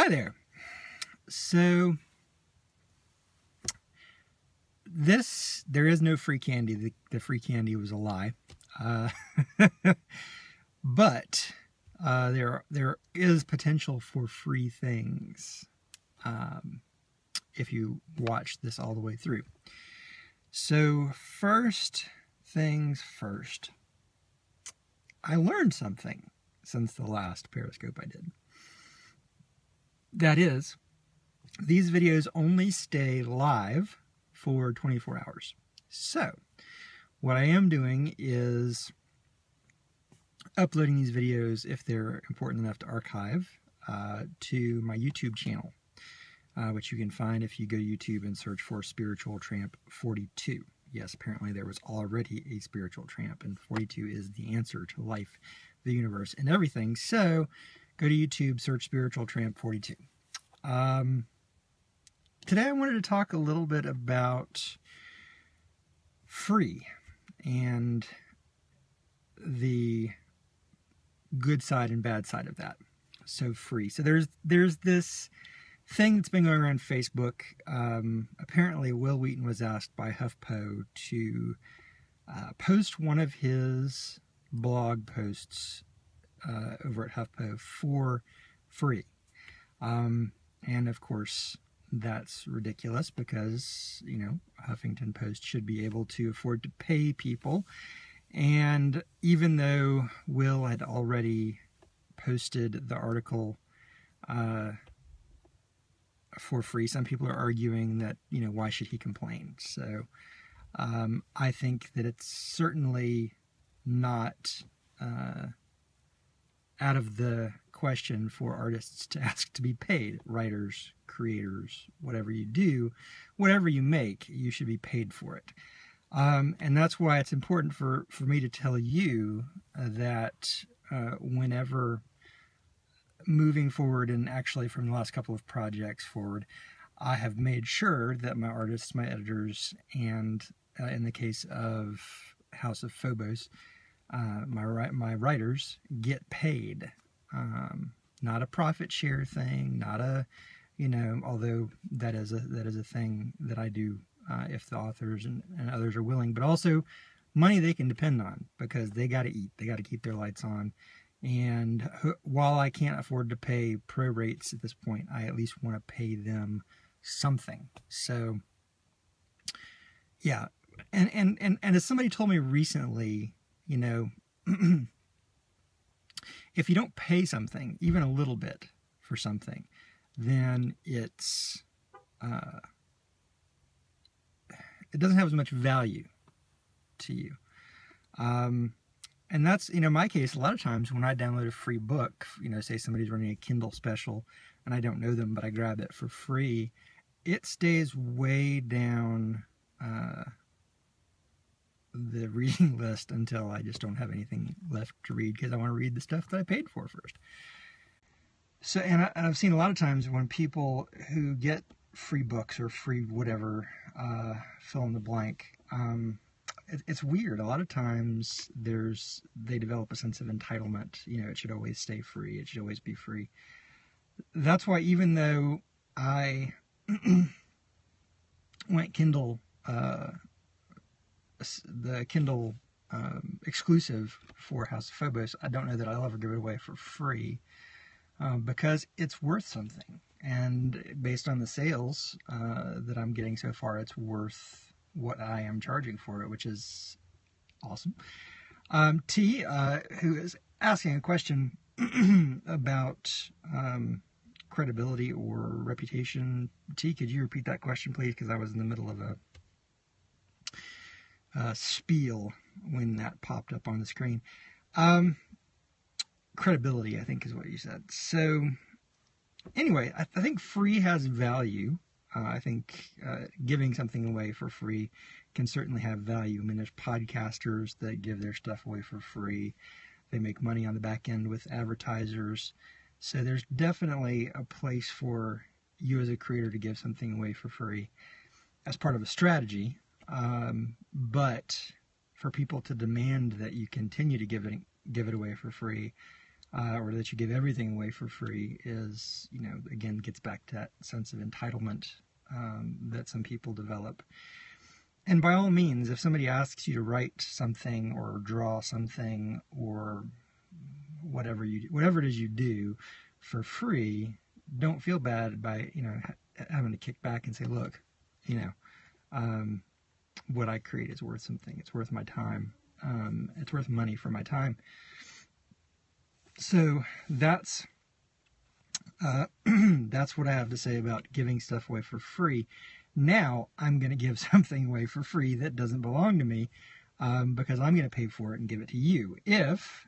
Hi there. So there is no free candy. The free candy was a lie. Uh, but there is potential for free things if you watch this all the way through. So first things first, I learned something since the last Periscope I did. That is, these videos only stay live for 24 hours. So what I am doing is uploading these videos, if they're important enough to archive, to my YouTube channel, which you can find if you go to YouTube and search for Spiritual Tramp 42. Yes, apparently there was already a Spiritual Tramp, and 42 is the answer to life, the universe, and everything. So go to YouTube, search Spiritual Tramp 42. Today I wanted to talk a little bit about free and the good side and bad side of that. So free. So there's this thing that's been going around Facebook. Apparently Wil Wheaton was asked by HuffPo to post one of his blog posts over at HuffPo for free. And of course, that's ridiculous because, you know, Huffington Post should be able to afford to pay people. And even though Will had already posted the article for free, some people are arguing that, you know, why should he complain? So I think that it's certainly not out of the question for artists to ask to be paid. Writers, creators, whatever you do, whatever you make, you should be paid for it. And that's why it's important for me to tell you that whenever moving forward, and actually from the last couple of projects forward, I have made sure that my artists, my editors, and in the case of House of Phobos, my writers get paid. Not a profit share thing, not a, you know, although that is a thing that I do if the authors and others are willing, but also money they can depend on because they got to eat, they got to keep their lights on. And while I can't afford to pay pro rates at this point, I at least want to pay them something. So yeah, and as somebody told me recently, you know, if you don't pay something, even a little bit for something, then it's it doesn't have as much value to you. And that's, you know, my case. A lot of times when I download a free book, you know, say somebody's running a Kindle special and I don't know them, but I grab it for free, it stays way down the reading list until I just don't have anything left to read because I want to read the stuff that I paid for first. So, and I've seen a lot of times when people who get free books or free whatever, fill in the blank, it's weird. A lot of times they develop a sense of entitlement. You know, it should always stay free. It should always be free. That's why even though I went Kindle, the Kindle exclusive for House of Phobos, I don't know that I'll ever give it away for free because it's worth something. And based on the sales that I'm getting so far, it's worth what I am charging for it, which is awesome. T, who is asking a question about credibility or reputation. T, could you repeat that question, please? Because I was in the middle of a spiel when that popped up on the screen. Credibility, I think, is what you said. So anyway, I think free has value. I think giving something away for free can certainly have value. I mean, there's podcasters that give their stuff away for free. They make money on the back end with advertisers. So there's definitely a place for you as a creator to give something away for free as part of a strategy. But for people to demand that you continue to give it away for free, or that you give everything away for free is, again, gets back to that sense of entitlement that some people develop. And by all means, if somebody asks you to write something or draw something or whatever it is you do for free, don't feel bad by having to kick back and say, look, what I create is worth something. It's worth my time. It's worth money for my time. So that's what I have to say about giving stuff away for free. Now I'm going to give something away for free that doesn't belong to me, because I'm going to pay for it and give it to you. If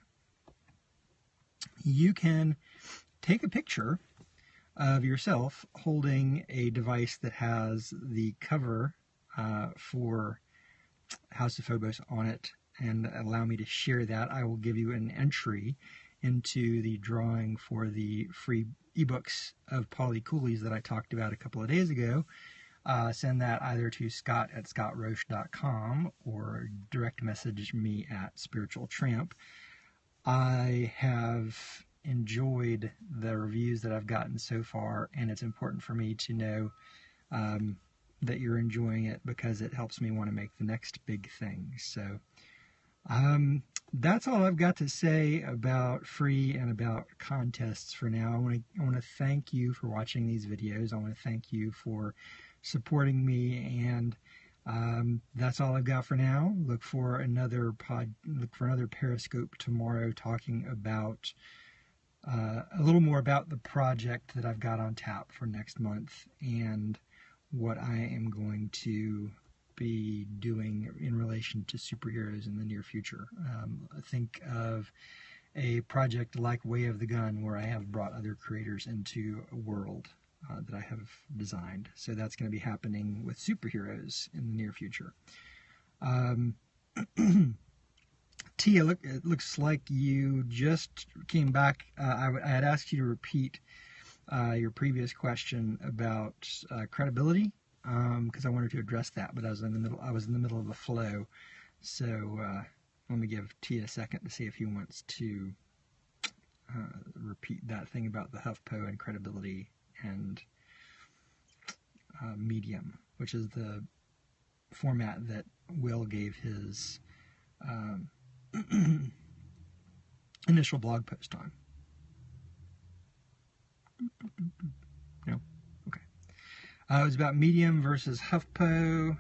you can take a picture of yourself holding a device that has the cover for House of Phobos on it and allow me to share that, I will give you an entry into the drawing for the free ebooks of Polly Coolies that I talked about a couple of days ago. Send that either to scott@scottroche.com or direct message me at Spiritual Tramp. I have enjoyed the reviews that I've gotten so far, and it's important for me to know that you're enjoying it, because it helps me want to make the next big thing. So that's all I've got to say about free and about contests for now. I want to thank you for watching these videos. I want to thank you for supporting me, and that's all I've got for now. Look for another Periscope tomorrow, talking about a little more about the project that I've got on tap for next month and what I am going to be doing in relation to superheroes in the near future. Think of a project like Way of the Gun, where I have brought other creators into a world that I have designed. So that's going to be happening with superheroes in the near future. Tia, it looks like you just came back. I had asked you to repeat your previous question about credibility, because I wanted to address that, but I was in the middle of a flow. So let me give Tia a second to see if he wants to repeat that thing about the HuffPo and credibility and Medium, which is the format that Will gave his initial blog post on. No? Okay. It was about Medium versus HuffPo.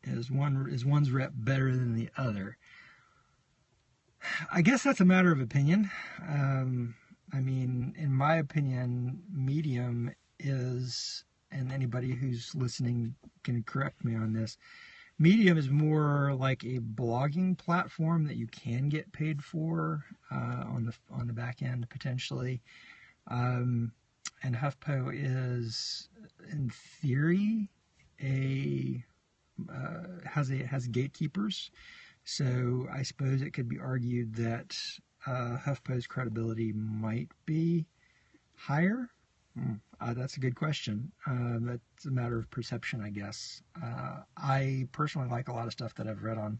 Is one's rep better than the other? I guess that's a matter of opinion. I mean, in my opinion, Medium is, and anybody who's listening can correct me on this, Medium is more like a blogging platform that you can get paid for on the back end potentially, and HuffPo is, in theory, has gatekeepers. So I suppose it could be argued that HuffPo's credibility might be higher. That's a good question. That's a matter of perception, I guess. I personally like a lot of stuff that I've read on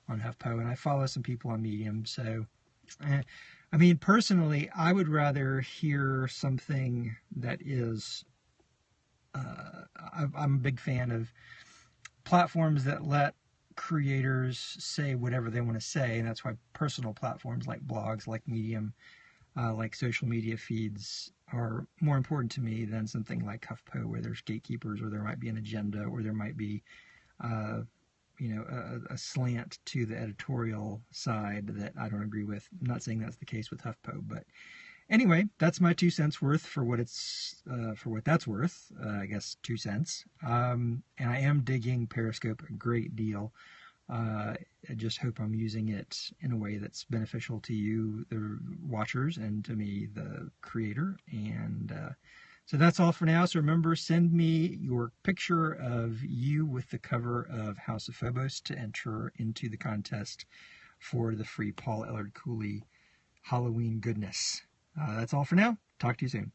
HuffPo, and I follow some people on Medium. So, I mean, personally, I would rather hear something that is. I'm a big fan of platforms that let creators say whatever they want to say, and that's why personal platforms like blogs, like Medium, like social media feeds are more important to me than something like HuffPo, where there's gatekeepers, or there might be an agenda, or there might be a slant to the editorial side that I don't agree with. I'm not saying that's the case with HuffPo, but anyway, that's my 2 cents worth for what that's worth. I guess 2 cents. And I am digging Periscope a great deal. I just hope I'm using it in a way that's beneficial to you, the watchers, and to me, the creator. And so that's all for now. So remember, send me your picture of you with the cover of House of Phobos to enter into the contest for the free Paul Ellard Cooley Halloween goodness. That's all for now. Talk to you soon.